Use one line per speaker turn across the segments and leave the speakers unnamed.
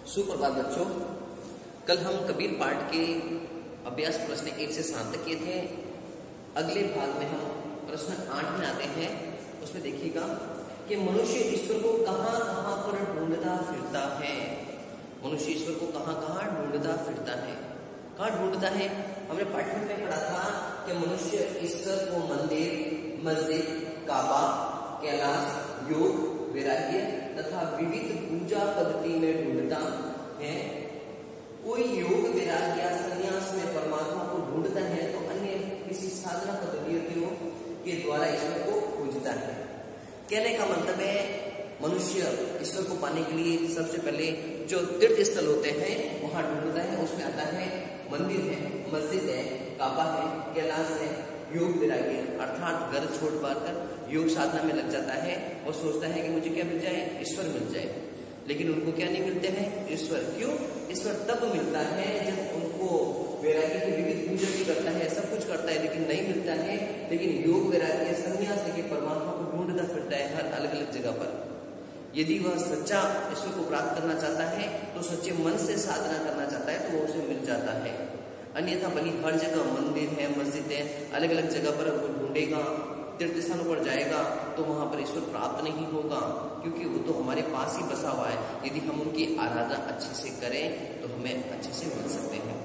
सुप्रभात बच्चों। कल हम कबीर पाठ के अभ्यास प्रश्न 1 से 7 तक किए थे। अगले भाग में हम प्रश्न 8 में आते हैं। उसमें देखिएगा कि मनुष्य ईश्वर को कहाँ कहाँ पर ढूंढता फिरता है। मनुष्य ईश्वर को कहाँ कहाँ ढूंढता फिरता है। कहाँ ढूंढता है? हमने पाठ्यक्रम में पढ़ा था कि मनुष्य ईश्वर को मंदिर, मस्जिद, काबा, कैलाश, योग, वैराग्य तथा विविध पूजा पद्धति में ढूंढता है। कोई योग, वैराग्य या संन्यास में परमात्मा को ढूंढता है तो अन्य किसी साधना पद्धतियों के द्वारा ईश्वर को खोजता है। कहने का मतलब है मनुष्य ईश्वर को पाने के लिए सबसे पहले जो तीर्थ स्थल होते हैं वहां ढूंढता है। उसमें आता है मंदिर है, मस्जिद है, काबा है, कैलाश है, योग, वैराग्य अर्थात घर छोड़ पाकर योग साधना में लग जाता है और सोचता है कि मुझे क्या मिल जाए, ईश्वर मिल जाए। लेकिन उनको क्या नहीं मिलते हैं? ईश्वर। क्यों? ईश्वर तब मिलता है जब उनको वैराग्य की विविध पूजा भी करता है, सब कुछ करता है, लेकिन नहीं मिलता है। लेकिन योग, वैराग्य, संन्यास लेके परमात्मा को ढूंढता फिरता है हर अलग अलग जगह पर। यदि वह सच्चा ईश्वर को प्राप्त करना चाहता है तो सच्चे मन से साधना करना चाहता है तो वो उसे मिल जाता है। अन्यथा भली हर जगह मंदिर है, मस्जिद है, अलग अलग जगह पर वो ढूंढेगा, तीर्थ स्थानों पर जाएगा तो वहां पर ईश्वर प्राप्त नहीं होगा, क्योंकि वो तो हमारे पास ही बसा हुआ है। यदि हम उनकी आराधना अच्छे से करें तो हमें अच्छे से मिल सकते हैं।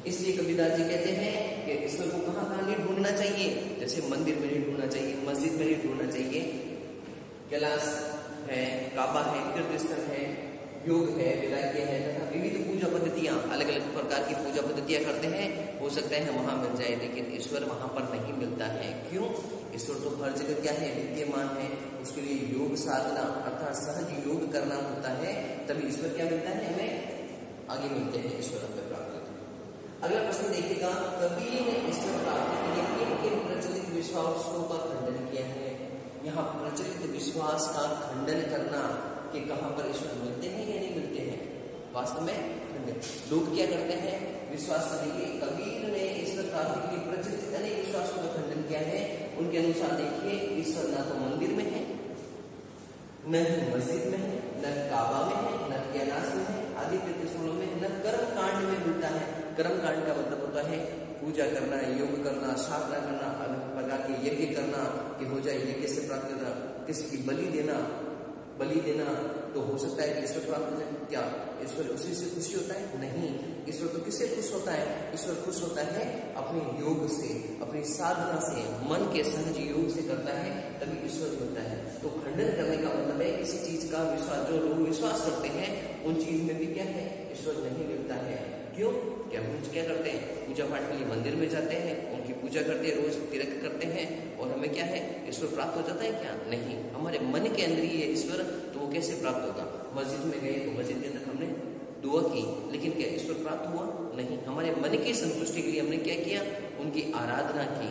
इसलिए कबीरदास जी कहते हैं कि ईश्वर को कहाँ कहाँ नहीं ढूंढना चाहिए। जैसे मंदिर में नहीं ढूंढना चाहिए, मस्जिद में नहीं ढूंढना चाहिए, कैलाश है, काबा है, तीर्थ स्थल है, योग है, वैराग्य है तथा विविध पूजा पद्धतियां, अलग अलग प्रकार की पूजा पद्धतियां करते हैं। हो सकता है वहां मिल जाए, लेकिन ईश्वर वहां पर नहीं मिलता है। क्यों? ईश्वर तो हर जगह क्या है, विद्यमान है। उसके लिए योग साधना अर्थात सहज योग करना होता है, तभी ईश्वर क्या मिलता है, हमें आगे मिलते हैं, ईश्वर हमें प्राप्त होते हैं। अगला प्रश्न देखिएगा, कबीर ने ईश्वर प्राप्ति के लिए किन किन प्रचलित विश्वासों का खंडन किया है। यहाँ प्रचलित विश्वास का खंडन करना कि कहां पर ईश्वर मिलते हैं या नहीं मिलते हैं, वास्तव में खंडन। लोग क्या करते हैं, विश्वास करेंगे। कबीर ने ईश्वर प्राप्ति के लिए प्रचलित अनेक विश्वासों का खंडन किया है। उनके अनुसार देखिए, ईश्वर ना तो मंदिर में है, न ही मस्जिद में है, न काबा में है, न कैलाश में है, आदि तीर्थस्थलों में, न कर्म कांड में मिलता है। कर्म कांड का मतलब होता है पूजा करना, योग करना, साधना करना, अलग प्रकार के यज्ञ करना कि हो जाए, यज्ञ से प्राप्त करना, किसी की बलि देना तो हो सकता है कि ईश्वर प्राप्त हो जाए। क्या ईश्वर उसी से खुशी होता है? नहीं। ईश्वर तो किससे खुश होता है? ईश्वर खुश होता है अपने योग से, अपनी साधना से, मन के सहज योग से करता है, तभी ईश्वर मिलता है। तो खंडन करने का मतलब है किसी चीज का विश्वास, जो लोग विश्वास करते हैं उन चीज में भी क्या है, ईश्वर नहीं मिलता है। क्यों? क्या हम क्या करते हैं, पूजा पाठ के लिए मंदिर में जाते हैं, उनकी पूजा करते हैं, रोज तीर्थ करते हैं और हमें क्या है, ईश्वर प्राप्त हो जाता है क्या? नहीं। हमारे मन के अंदर ही है ईश्वर, तो वो कैसे प्राप्त होगा? मस्जिद में गए तो मस्जिद के अंदर हमने दुआ की, लेकिन क्या ईश्वर प्राप्त हुआ? नहीं। हमारे मन की संतुष्टि के लिए हमने क्या किया, उनकी आराधना की।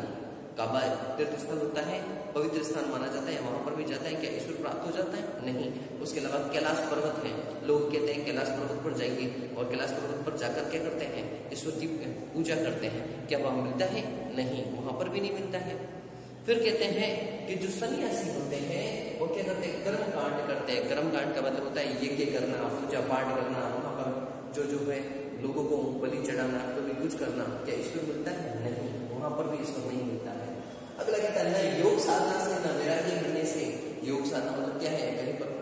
काबा तीर्थ स्थल होता है, पवित्र स्थान माना जाता है, वहां पर भी जाता है, क्या ईश्वर प्राप्त हो जाता है? नहीं। उसके अलावा कैलाश पर्वत है, लोग कहते हैं कैलाश पर्वत पर जाएंगे और कैलाश पर्वत पर जाकर क्या करते हैं, ईश्वर की पूजा करते हैं, क्या वहां मिलता है? नहीं, वहां पर भी नहीं मिलता है। फिर कहते हैं कि जो सन्यासी होते हैं वो क्या करते हैं, कर्म कांड करते हैं। कर्म कांड का मतलब होता है यज्ञ करना, पूजा पाठ करना, वहां पर जो है लोगों को बलि चढ़ाना, कभी कुछ करना, क्या ईश्वर मिलता है? नहीं, वहां पर भी ईश्वर नहीं मिलता है। अगला कहता है न योग साधना से न वैराग्य मिलने से। योग साधना मतलब क्या है, कहीं पर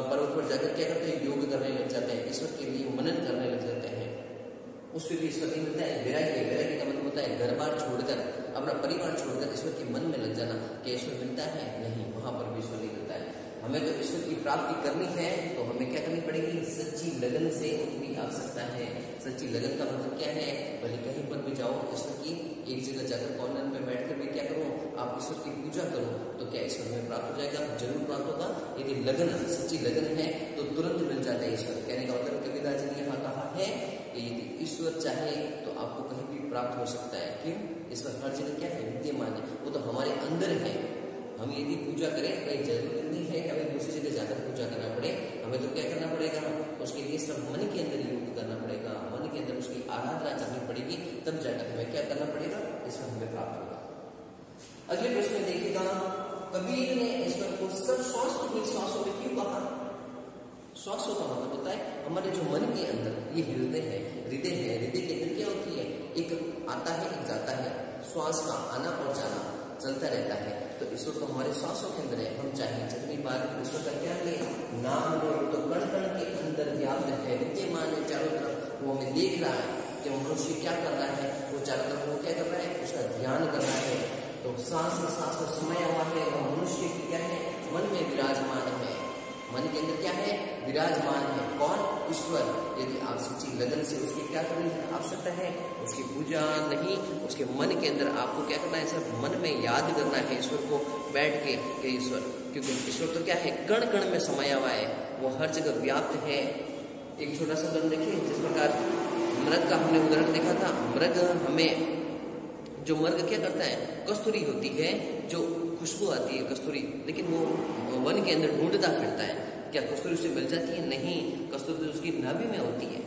पर्वत पर जाकर क्या करते हैं, योग करने लग जाते हैं, ईश्वर के लिए मनन करने लग जाते हैं, उससे भी ईश्वर नहीं मिलता है। वैराग्य का मतलब होता है घर बार छोड़कर, अपना परिवार छोड़कर ईश्वर के मन में लग जाना। क्या ईश्वर मिलता है? नहीं, वहां पर भी ईश्वर नहीं मिलता है। हमें तो ईश्वर की प्राप्ति करनी है तो हमें क्या करनी पड़ेगी, सच्ची लगन से उनकी आवश्यकता है। सच्ची लगन का मतलब क्या है, भले कहीं पर भी जाओ, ईश्वर की एक जगह जाकर कॉर्नर में बैठकर भी क्या करो, आप ईश्वर की पूजा करो, तो क्या ईश्वर में प्राप्त हो जाएगा? जरूर प्राप्त होगा। यदि लगन, सच्ची लगन है तो तुरंत मिल जाता है ईश्वर। कहने का मतलब कबीरदास जी ने यहाँ कहा है कि यदि ईश्वर चाहे तो आपको कहीं भी प्राप्त हो सकता है। क्यों? ईश्वर हर जगह क्या है, विद्यमान है, वो तो हमारे अंदर है। हम यदि पूजा करें, कहीं जरूरी नहीं है कि हमें दूसरी जगह जाकर पूजा करना पड़े, हमें तो क्या करना पड़ेगा, उसके लिए सब मन के अंदर योग करना पड़ेगा, मन के अंदर उसकी आराधना करनी पड़ेगी, तब जाकर हमें क्या करना पड़ेगा, ईश्वर हमें प्राप्त होगा। अगले प्रश्न में देखिएगा, कबीर ने ईश्वर को सब श्वासों में क्यों कहा? श्वासों का मतलब होता है हमारे जो मन के अंदर ये हृदय है, हृदय है, हृदय के अंदर क्या होती है, एक आता है एक जाता है, श्वास का आना और जाना चलता रहता है। तो ईश्वर तो हमारे श्वासों के अंदर है, हम चाहे जितनी बार ईश्वर का क्या ले नाम लो तो कण कण के अंदर व्याप्त है, विद्यमान है चारों तरफ, वो हमें देख रहा है कि मनुष्य क्या कर रहा है, वो चारों तरफ वो क्या कर रहा है, उसका ध्यान कर रहा है। तो सांस में सांस को समाया हुआ है, वो मनुष्य की क्या है, मन में विराजमान है, मन के अंदर क्या है, विराजमान है। कौन? ईश्वर। यदि आप सच्ची लगन से उसकी क्या करने की आवश्यकता है, उसकी पूजा नहीं, उसके मन के अंदर आपको क्या करना है, सिर्फ मन में याद करना है ईश्वर को बैठ के कि ईश्वर, क्योंकि ईश्वर तो क्या है, कण कण में समाया हुआ है, वो हर जगह व्याप्त है। एक छोटा सा उदाहरण देखिए, जिस प्रकार मृग का हमने उदाहरण देखा था। मृग हमें जो मृग क्या करता है, कस्तूरी होती है, जो खुशबू आती है कस्तूरी, लेकिन वो वन के अंदर ढूंढता फिरता है। क्या कस्तूरी उसे मिल जाती है? नहीं, कस्तूरी उसकी नाभि में होती है,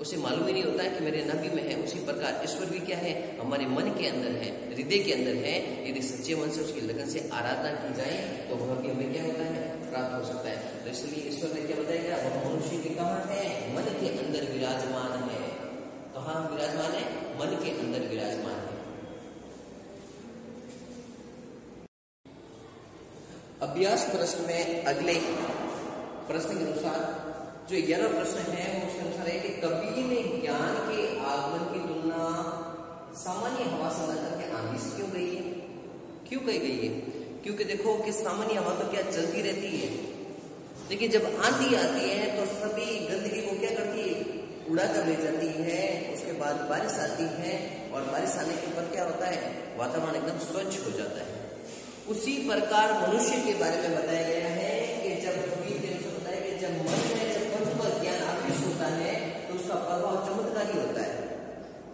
उसे मालूम ही नहीं होता है कि मेरे नाभि में है। उसी प्रकार ईश्वर भी क्या है, हमारे मन के अंदर है, हृदय के अंदर है। यदि सच्चे मन से उसकी लगन से आराधना की जाए तो वह भी हमें क्या होता है, प्राप्त हो सकता है। तो इसलिए ईश्वर ने क्या बताया गया, वह मनुष्य के कहाँ है, मन के अंदर विराजमान है। कहाँ विराजमान है? मन के अंदर विराजमान है। अभ्यास प्रश्न में अगले प्रश्न के अनुसार जो 11 प्रश्न है उसके अनुसार है कि कबीर ने ज्ञान के आगमन की तुलना सामान्य हवा से न करके आंधी से क्यों कही है? क्यों कही गई है? क्योंकि देखो कि सामान्य हवा तो क्या चलती रहती है, लेकिन जब आंधी आती है तो सभी गंदगी को क्या करती है, उड़ा कर ले जाती है। उसके बाद बारिश आती है और बारिश आने के बाद क्या होता है, वातावरण एकदम स्वच्छ हो जाता है। उसी प्रकार मनुष्य के बारे में बताया गया है कि जब कबीर ने उसको बताया कि जब मन में जब प्रभु का ज्ञान आवेश होता है तो उसका प्रभाव चमत्कारी होता है।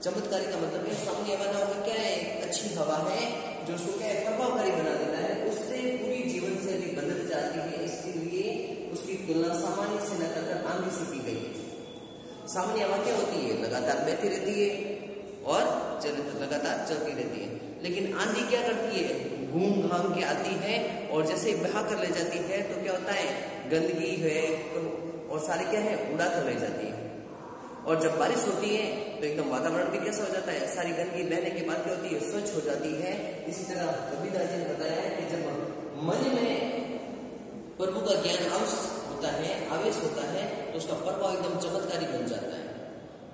चमत्कारी का मतलब है सामान्य हवा का क्या है, अच्छी हवा है जो उसको क्या है, प्रभावकारी बना देता है, उससे पूरी जीवन शैली बदल जाती है। इसके लिए उसकी तुलना सामान्य से न कर आंधी से की गई है। सामान्य हवा क्या होती है, लगातार बहती रहती है और लगातार चलती रहती है, लेकिन आंधी क्या करती है, घूम घाम के आती है और जैसे बहा कर ले जाती है तो क्या होता है, गंदगी है और सारी क्या है, उड़ा कर ले जाती है। और जब बारिश होती है तो एकदम वातावरण भी कैसा हो जाता है, सारी गंदगी बहने के बाद क्या होती है, स्वच्छ हो जाती है। इसी तरह कबीरदास जी ने बताया है कि जब मन में प्रभु का ज्ञान होता है, आवेश होता है तो उसका प्रभाव एकदम चमत्कारी बन जाता है।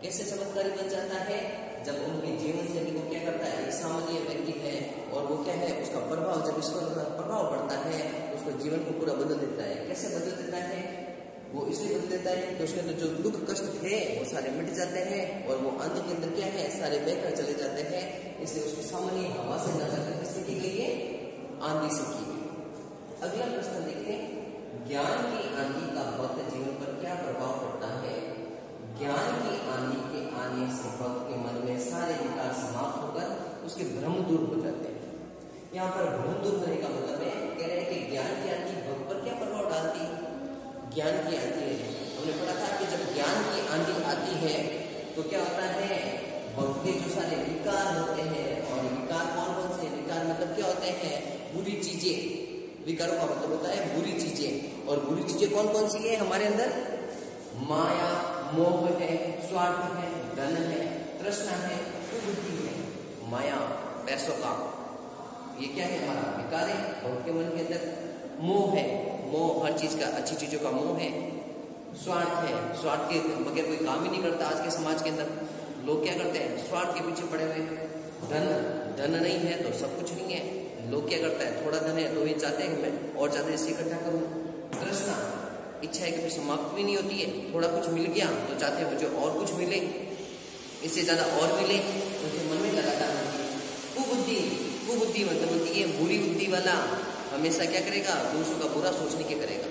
कैसे चमत्कारी बन जाता है, जब उनके जीवन शैली को क्या करता है, एक सामान्य व्यक्ति है और वो क्या है, उसका प्रभाव जब इसका प्रभाव पड़ता है तो उसका जीवन को पूरा बदल देता है। कैसे बदल देता है, वो इसलिए बदल देता है कि उसके अंदर जो दुख कष्ट थे वो सारे मिट जाते हैं और वो आंधी के अंदर क्या है, सारे बहकर चले जाते हैं। इसलिए उसको सामान्य हवा से न जाकर किससे की गई है, आंधी से की गई। अगला प्रश्न देखें, ज्ञान की आंधी का भक्त जीवन पर क्या प्रभाव पड़ता है? ज्ञान की आंधी के आने से भक्त के मन में सारे विकार समाप्त होकर उसके भ्रम दूर हो जाते हैं। यहाँ पर भ्रम दूर होने का मतलब है, कह रहे हैं कि ज्ञान की आंधी भक्त पर क्या प्रभाव डालती है? ज्ञान की आंधी है, हमने पढ़ा था कि जब ज्ञान की आंधी आती है तो क्या होता है, भक्त के जो सारे विकार होते हैं, और विकार कौन कौन से विकार मतलब क्या होते हैं, बुरी चीजें। विकारों का मतलब होता है बुरी चीजें, और बुरी चीजें कौन कौन सी है हमारे अंदर, माया, मोह है, स्वार्थ है, धन है, तृष्णा है, बुद्धि है। माया, पैसों का, ये क्या है, हमारा विकार है। और के मन के अंदर मोह है, मोह हर चीज का, अच्छी चीजों का मोह है। स्वार्थ है, स्वार्थ के बगैर कोई काम ही नहीं करता। आज के समाज के अंदर लोग क्या करते हैं, स्वार्थ के पीछे पड़े हुए। धन नहीं है तो सब कुछ नहीं है। लोग क्या करता है, थोड़ा धन है तो ये चाहते हैं मैं और ज्यादा इसे इकट्ठा करूं। तृष्णा, इच्छा है कभी समाप्त भी नहीं होती है। थोड़ा कुछ मिल गया तो चाहते हैं मुझे और कुछ मिले, इससे ज्यादा और मिले, उनके मन में लगातार होती है। कुबुद्धि, कुबुद्धि मतलब होती है बुरी बुद्धि वाला, हमेशा क्या करेगा, दूसरों का बुरा सोचने के करेगा,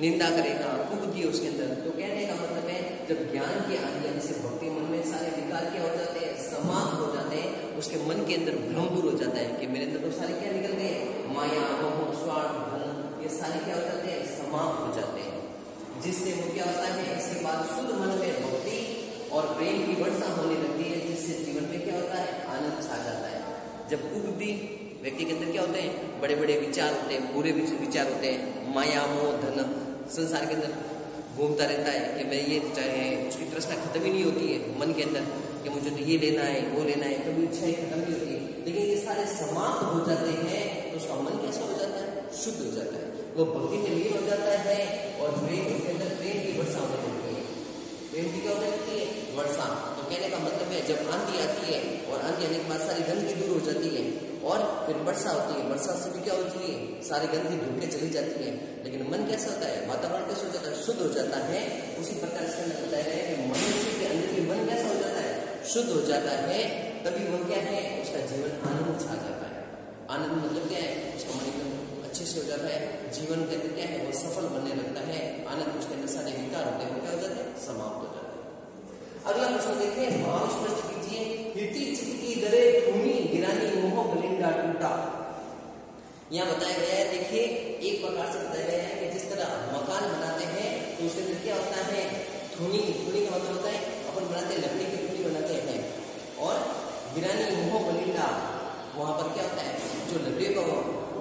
निंदा करेगा, कुबुद्धि है उसके अंदर। तो कहने का मतलब है, जब ज्ञान के आने से भक्ति मन में सारे विकार क्या हो जाते हैं, समाप्त हो जाते हैं। उसके मन के अंदर भ्रम दूर हो जाता है कि मेरे अंदर तो सारे क्या निकल गए, माया, मोह, स्वार्थ, धन, ये सारे क्या हो जाते हैं, समाप्त हो जाते हैं। जिससे वो क्या होता है, इसके बाद शुद्ध मन में भक्ति और प्रेम की वर्षा होने लगती है, जिससे जीवन में क्या होता है, आनंद छा जाता है। जब कुबुद्धि व्यक्ति के अंदर क्या होते हैं, बड़े बड़े विचार होते हैं, बुरे विचार होते हैं, माया, मोह, धन, संसार के अंदर घूमता रहता है कि मैं ये चाहे, उसकी तृष्णा खत्म ही नहीं होती है मन के अंदर कि मुझे तो ये लेना है वो लेना है, कभी इच्छा खत्म नहीं होती है। लेकिन ये सारे समाप्त हो जाते हैं तो उसका मन कैसा हो जाता है? शुद्ध हो जाता है, वो भक्ति में लीन हो जाता है और प्रेम उसके अंदर प्रेम की वर्षा होने लगती है। प्रेम की क्या होने लगती है? वर्षा। तो कहने का मतलब है जब आंधी आती है और आंधी आने के बाद सारी गंदगी दूर हो जाती है और फिर वर्षा होती है, वर्षा से भी क्या होती है? सारी गंदगी धूप के चली जाती है। लेकिन मन कैसा होता है? वातावरण कैसा हो जाता है? शुद्ध हो जाता है। उसी प्रकार इसके अंदर बताया गया है कि मनुष्य के अंदर भी मन कैसा हो जाता है? शुद्ध हो जाता है। तभी वो क्या है? उसका जीवन आनंद छा जाता है। आनंद मतलब क्या है? उसका मन एकदम अच्छे से हो जाता है, जीवन के अंदर क्या है? वो सफल बनने लगता है। आनंद उसके अंदर सारे विकार होते हैं, क्या हो जाते हैं? समाप्त हो जाते हैं। अगला प्रश्न देखिए, भाव स्पष्ट कीजिए। हिती चित्ती दरे भूमि गिरानी मोह बलिंडा टूटा। यहाँ बताया गया है, देखिए एक प्रकार से बताया गया है कि जिस तरह मकान बनाते हैं तो उसके अंदर क्या होता है? धुनी। धुनी का मतलब होता है अपन बनाते हैं लकड़ी की धुनी बनाते हैं। और गिरानी मोह बलिंडा, वहां पर क्या होता है? जो लकड़ी का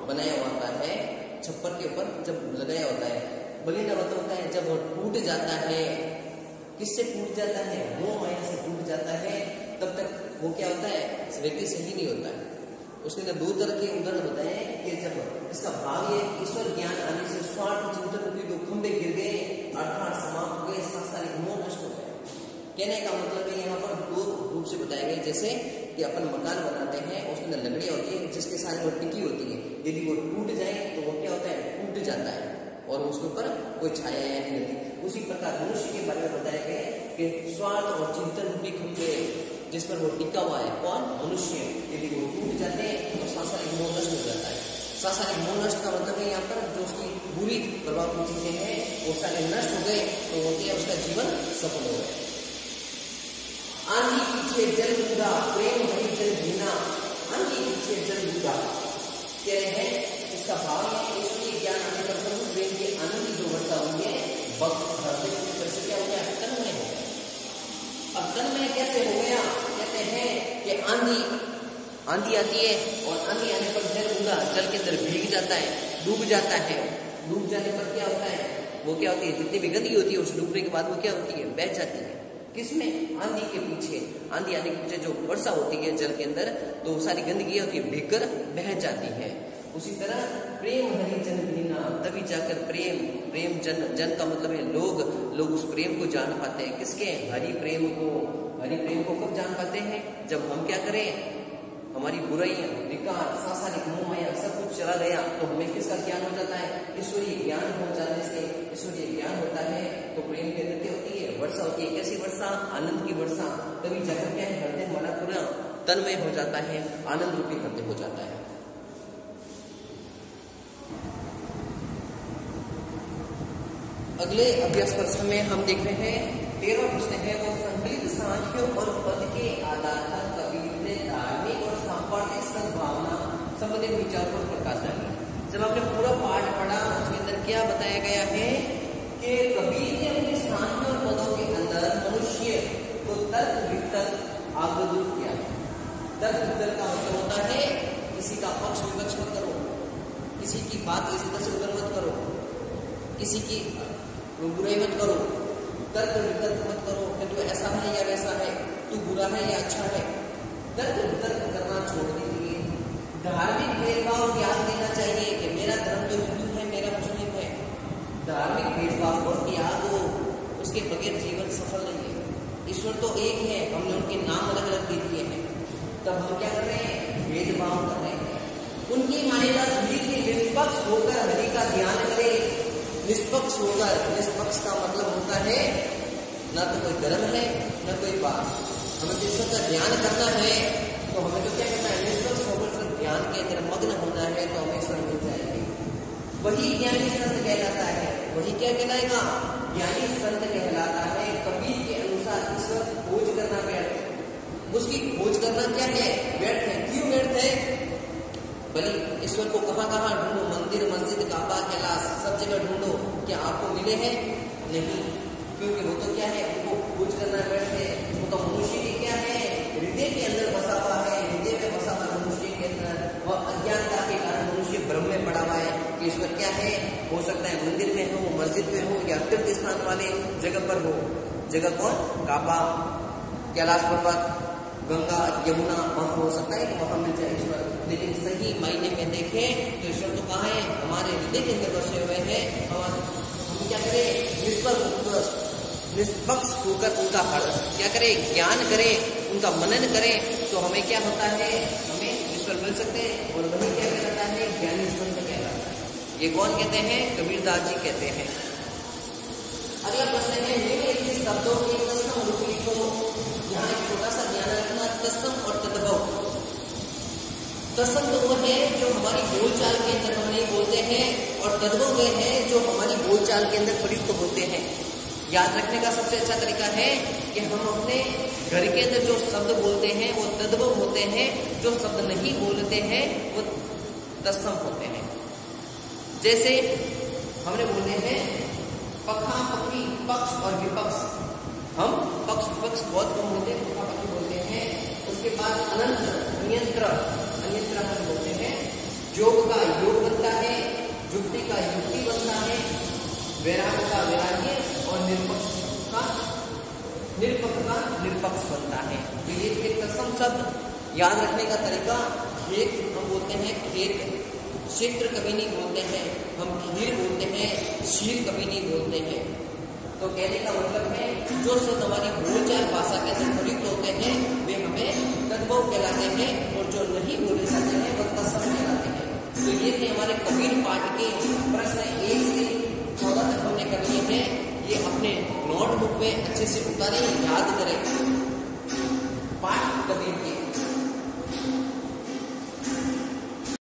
बनाया हुआ होता है छप्पर के ऊपर जब लगाया होता है, बलिंडा मतलब होता है जब वो टूट जाता है। किससे टूट जाता है? मोह माया से टूट जाता है। तब तक वो क्या होता है? व्यक्ति सही नहीं होता है। उसके अंदर दो तरह के उदाहरण बताए कि जब इसका भाव ये ईश्वर ज्ञान आने से स्वार्थ चिंतन रूपी दो खंभे गिर गए, अर्थात समाप्त हो गए, सांसारिक मोह नष्ट हो गए। कहने का मतलब है यहाँ पर दो रूप से बताए गए, जैसे कि अपन मकान बनाते हैं, उसके अंदर लकड़ियां होती है जिसके साथ वो टिकी होती है। यदि वो टूट जाए तो वो क्या होता है? टूट जाता है और उसके ऊपर कोई छाया नहीं रहती। उसी प्रकार मनुष्य के बारे में बताया गया कि स्वार्थ और चिंतन रूपी खंभे जिस पर वो टिका हुआ है, कौन? मनुष्य। यदि वो टूट जाते हैं तो सांसारिक मोह नष्ट हो जाता है। सांसारिक मोह नष्ट का मतलब है यहाँ पर जो उसकी बुरी प्रभाव की चीजें हैं वो सारे नष्ट हो गए तो वो क्या? उसका जीवन सफल हो गया। आंधी पीछे जल बूढ़ा प्रेम भरी जल भीना। आंधी पीछे जल बूढ़ा कह रहे हैं, इसका भाव है ईश्वरीय ज्ञान आने पर प्रभु प्रेम के आनंद की जो वर्षा हुई है भक्त हृदय की तरफ से क्या हो गया? तन्मय हो गया। अब तन्मय कैसे हो गया? कहते हैं कि आंधी आती है और आंधी आने पर जल बूढ़ा, जल के अंदर भीग जाता है, डूब जाता है। डूब जाने पर क्या होता है? वो क्या होती है? जितनी भी गंदगी होती है उस डूबने के बाद वो क्या होती है? बह जाती है। किसमें? आंधी के पीछे। आंधी आने के पीछे जो वर्षा होती है जल के अंदर तो सारी गंदगी होती है भीगकर बह जाती है। उसी तरह प्रेम हरि जन भीना, तभी जाकर प्रेम जन का मतलब है लोग उस प्रेम को जान पाते हैं। किसके? हरि प्रेम को। हरि प्रेम को कब जान पाते हैं? जब हम क्या करें? हमारी बुराइयां, विकार, सांसारिक मोह माया सब कुछ चला गया तो हमें किसका ज्ञान हो जाता है? ईश्वरीय ज्ञान हो जाने से ईश्वरीय ज्ञान होता है तो प्रेम की गति होती है, वर्षा होती है। कैसी वर्षा? आनंद की वर्षा। तभी जगत क्या है? हृदय हमारा पूरा तन्मय हो जाता है, आनंद रूपी हृदय हो जाता है। अगले अभ्यास प्रश्न में हम देख रहे हैं 13वां प्रश्न है वो संकलित सांख्यों और पद के आधार पर कबीर ने धार्मिक और सांप्रदायिक सद्भावना संबंधित विचार पर प्रकाश डाली। जब आपने पूरा पाठ पढ़ा उसके अंदर क्या बताया गया है कि कबीर ने अपने सांख्यों और पदों के अंदर मनुष्य को तर्क वितर्क आगदूत किया। तर्क वितर्क का मतलब होता है किसी का पक्ष विपक्ष मत करो, किसी की बात इस तरह से उधर मत करो, किसी की बुराई मत करो, तर्क वितर्क मत करो कि तू ऐसा है या वैसा है, तू बुरा है या अच्छा है। तर्क वितर्क करना छोड़ दीजिए। धार्मिक भेदभाव त्याग देना चाहिए कि मेरा धर्म तो हिंदू है, मेरा मुस्लिम है। धार्मिक भेदभाव और त्याग हो, उसके बगैर जीवन सफल नहीं है। ईश्वर तो एक है, हमने उनके नाम अलग अलग दे दिए हैं, तब हम क्या कर रहे हैं? भेदभाव कर रहे हैं। उनकी मान्यता थी कि निष्पक्ष होकर हरि का ध्यान करें। निष्पक्ष होकर, निष्पक्ष का मतलब होता है ना तो कोई धर्म है ना कोई बात। हमें ईश्वर का ध्यान करना है तो हमें तो क्या करना है? निष्पक्ष होकर सिर्फ ध्यान के अंदर मग्न होना है तो हमें ईश्वर मिल जाएंगे। वही ज्ञानी संत कहलाता है। वही क्या कहलाएगा? ज्ञानी संत कहलाता है। कबीर के अनुसार ईश्वर की खोज करना व्यर्थ है। उसकी खोज करना क्या है? व्यर्थ है। क्यों व्यर्थ है? भले ईश्वर को कहाँ ढूंढो, मंदिर मस्जिद काबा कैलाश सब जगह ढूंढो, क्या आपको मिले हैं? नहीं, क्योंकि वो तो क्या है? उनको खोज करना व्यर्थ है। वो तो मनुष्य की क्या है? हृदय के अंदर बसा हुआ है। हृदय में बसा हुआ मनुष्य के अंदर वह अज्ञानता के कारण मनुष्य भ्रम में पड़ा हुआ है कि ईश्वर क्या है, हो सकता है मंदिर में हो, मस्जिद में हो, या तीर्थ स्थान वाले जगह पर हो। जगह कौन? काबा, कैलाश पर्वत, गंगा, यमुना, वहां हो सकता है कि वहां मिल जाए ईश्वर। लेकिन सही मायने में देखें तो ईश्वर तो कहाँ है? हमारे हृदय के अंदर बसे हुए हैं। हम क्या करें? निष्पक्ष होकर उनका क्या करें? ज्ञान करें, उनका मनन करें, तो हमें क्या होता है? हमें ईश्वर मिल सकते हैं। और वही क्या कहलाता है? ज्ञानी संत कहलाता है। ये कौन कहते हैं? कबीरदास जी कहते हैं। अगला प्रश्न है, निम्नलिखित शब्दों के तत्सम रूप लिखो। यहाँ एक छोटा सा ध्यान रखना, तत्सम और तद्भव। तत्सम तो वो है जो हमारी बोलचाल के अंदर हम नहीं बोलते हैं, और तद्भव वे है जो हमारी बोलचाल के अंदर प्रयुक्त होते हैं। याद रखने का सबसे अच्छा तरीका है कि हम अपने घर के अंदर जो शब्द बोलते हैं वो तद्भव होते हैं, जो शब्द नहीं बोलते हैं वो तत्सम होते हैं। जैसे हमने बोले हैं पखा पखी, पक्ष और विपक्ष। हम पक्ष विपक्ष बहुत कम होते हैं, पखा पखी बोलते हैं। उसके बाद अनंत, अन्यंत्र, अन्यंत्र हम बोलते हैं। योग का योग बनता है, युक्ति का युक्ति बनता है, वैराग का वैराग्य, और निरपक्ष का निरपक्ष बनता है। तो ये तत्सम शब्द याद रखने का तरीका, खेत हम बोलते हैं खेत, क्षेत्र कभी नहीं बोलते हैं, हम खीर बोलते हैं, शील कभी नहीं बोलते हैं। तो कहने का मतलब है जो शब्द हमारी बोलचाल भाषा के अंदर प्रयुक्त होते हैं वे हमें तद्भव कहलाते हैं, और जो नहीं बोले जाते हैं वह तत्सम कहलाते हैं। तो ये थे हमारे कबीर पाठ के प्रश्न 1 से 14 तक हमने कर लिए हैं। ये अपने नोटबुक में अच्छे से उतारें, याद करें। पाठ कबीर